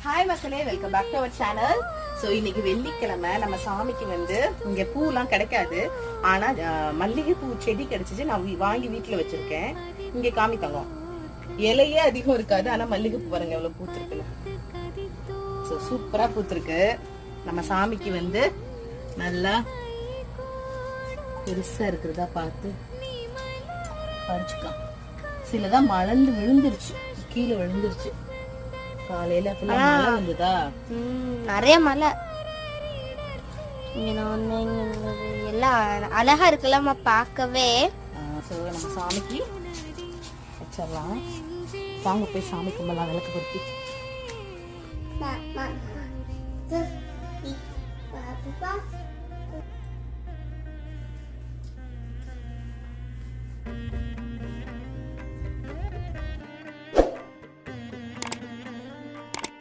Hi மக்களே, welcome back to our channel. So இன்னைக்கு வெள்ளிக்கிழமை. நம்ம சாமிக்கு வந்து இங்க பூலாம் கிடைக்காது, ஆனா மல்லிகை பூ செடி கிடைச்சிச்சு. நான் வாங்கி வீட்டுல வச்சிருக்கேன். இங்க காமித்தாங்க, இலையே அதிகம் இருக்காது, ஆனா மல்லிகை பூ பாருங்க எவ்வளவு பூத்திருக்குன்னு. ஸோ சூப்பரா பூத்திருக்கு. நம்ம சாமிக்கு வந்து நல்லா பெருசா இருக்கிறதா பார்த்து பறிச்சுக்கலாம். சிலதான் மலர்ந்து விழுந்துருச்சு, கீழே விழுந்துருச்சு. காலையில மழை வந்ததா, நிறைய மழை. எல்லாம் அழகா இருக்குல்லம்மா பார்க்கவே. நம்ம சாமிக்கு வச்சிடலாம். வாங்க போய் சாமி கும்பலாம், விளக்கு பொருத்தி.